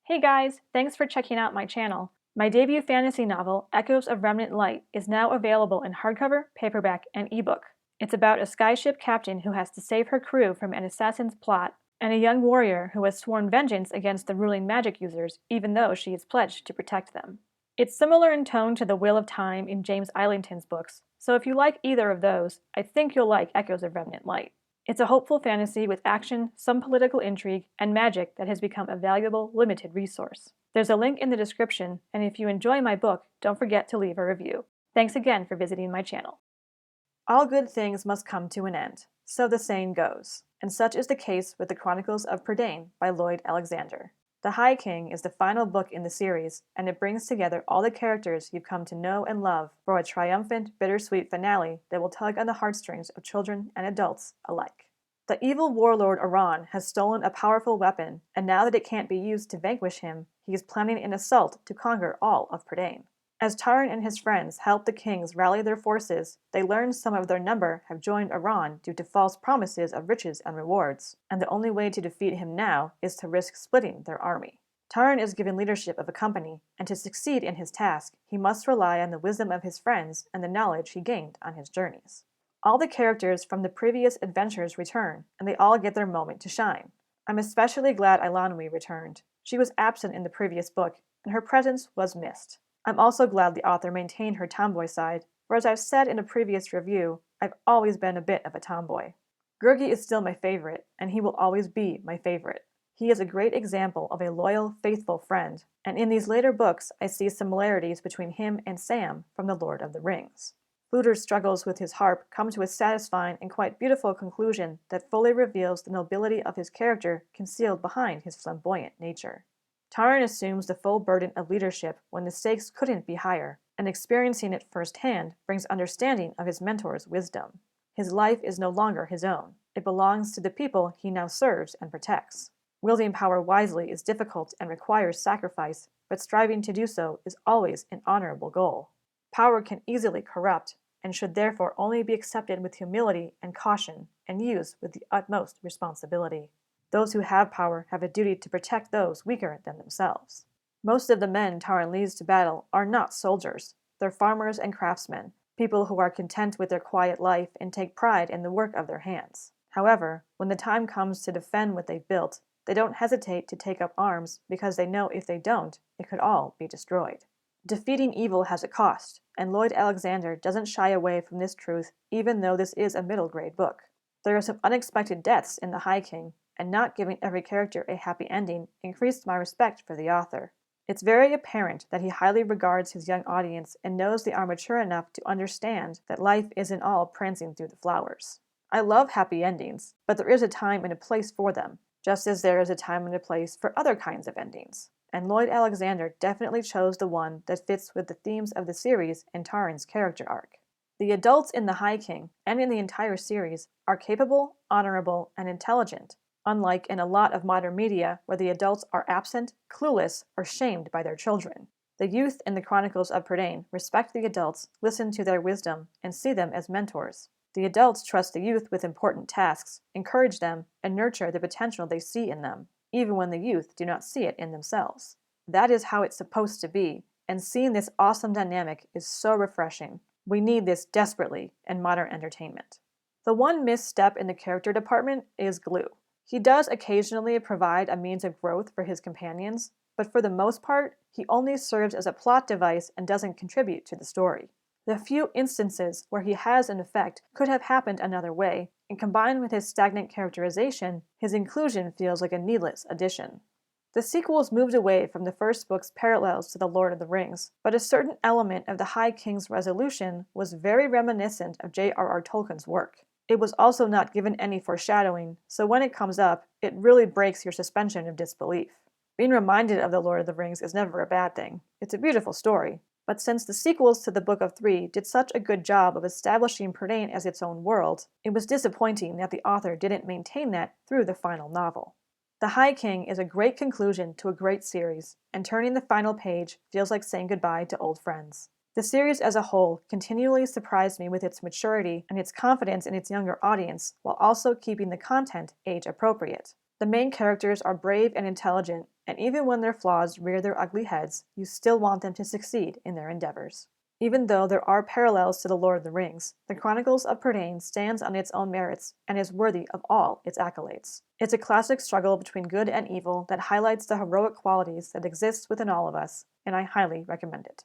Hey guys, thanks for checking out my channel. My debut fantasy novel, Echoes of Remnant Light, is now available in hardcover, paperback, and ebook. It's about a skyship captain who has to save her crew from an assassin's plot, and a young warrior who has sworn vengeance against the ruling magic users even though she is pledged to protect them. It's similar in tone to The Wheel of Time in James Islington's books, so if you like either of those, I think you'll like Echoes of Remnant Light. It's a hopeful fantasy with action, some political intrigue, and magic that has become a valuable, limited resource. There's a link in the description, and if you enjoy my book, don't forget to leave a review. Thanks again for visiting my channel. All good things must come to an end, so the saying goes, and such is the case with the Chronicles of Prydain by Lloyd Alexander. The High King is the final book in the series, and it brings together all the characters you've come to know and love for a triumphant, bittersweet finale that will tug on the heartstrings of children and adults alike. The evil warlord Aran has stolen a powerful weapon, and now that it can't be used to vanquish him, he is planning an assault to conquer all of Prydain. As Taran and his friends help the kings rally their forces, they learn some of their number have joined Aran due to false promises of riches and rewards, and the only way to defeat him now is to risk splitting their army. Taran is given leadership of a company, and to succeed in his task, he must rely on the wisdom of his friends and the knowledge he gained on his journeys. All the characters from the previous adventures return, and they all get their moment to shine. I'm especially glad Eilonwy returned. She was absent in the previous book, and her presence was missed. I'm also glad the author maintained her tomboy side, for as I've said in a previous review, I've always been a bit of a tomboy. Gurgi is still my favorite, and he will always be my favorite. He is a great example of a loyal, faithful friend, and in these later books I see similarities between him and Sam from The Lord of the Rings. Hludr's struggles with his harp come to a satisfying and quite beautiful conclusion that fully reveals the nobility of his character concealed behind his flamboyant nature. Taran assumes the full burden of leadership when the stakes couldn't be higher, and experiencing it firsthand brings understanding of his mentor's wisdom. His life is no longer his own. It belongs to the people he now serves and protects. Wielding power wisely is difficult and requires sacrifice, but striving to do so is always an honorable goal. Power can easily corrupt, and should therefore only be accepted with humility and caution, and used with the utmost responsibility. Those who have power have a duty to protect those weaker than themselves. Most of the men Taran leads to battle are not soldiers. They're farmers and craftsmen, people who are content with their quiet life and take pride in the work of their hands. However, when the time comes to defend what they've built, they don't hesitate to take up arms because they know if they don't, it could all be destroyed. Defeating evil has a cost, and Lloyd Alexander doesn't shy away from this truth even though this is a middle-grade book. There are some unexpected deaths in The High King, and not giving every character a happy ending increased my respect for the author. It's very apparent that he highly regards his young audience and knows they are mature enough to understand that life isn't all prancing through the flowers. I love happy endings, but there is a time and a place for them, just as there is a time and a place for other kinds of endings. And Lloyd Alexander definitely chose the one that fits with the themes of the series and Taran's character arc. The adults in The High King, and in the entire series, are capable, honorable, and intelligent, unlike in a lot of modern media where the adults are absent, clueless, or shamed by their children. The youth in the Chronicles of Prydain respect the adults, listen to their wisdom, and see them as mentors. The adults trust the youth with important tasks, encourage them, and nurture the potential they see in them, even when the youth do not see it in themselves. That is how it's supposed to be, and seeing this awesome dynamic is so refreshing. We need this desperately in modern entertainment. The one misstep in the character department is glue. He does occasionally provide a means of growth for his companions, but for the most part, he only serves as a plot device and doesn't contribute to the story. The few instances where he has an effect could have happened another way, and combined with his stagnant characterization, his inclusion feels like a needless addition. The sequels moved away from the first book's parallels to The Lord of the Rings, but a certain element of the High King's resolution was very reminiscent of J.R.R. Tolkien's work. It was also not given any foreshadowing, so when it comes up, it really breaks your suspension of disbelief. Being reminded of The Lord of the Rings is never a bad thing. It's a beautiful story. But since the sequels to the Book of Three did such a good job of establishing Prydain as its own world, it was disappointing that the author didn't maintain that through the final novel. The High King is a great conclusion to a great series, and turning the final page feels like saying goodbye to old friends. The series as a whole continually surprised me with its maturity and its confidence in its younger audience, while also keeping the content age appropriate. The main characters are brave and intelligent, and even when their flaws rear their ugly heads, you still want them to succeed in their endeavors. Even though there are parallels to The Lord of the Rings, the Chronicles of Prydain stands on its own merits and is worthy of all its accolades. It's a classic struggle between good and evil that highlights the heroic qualities that exist within all of us, and I highly recommend it.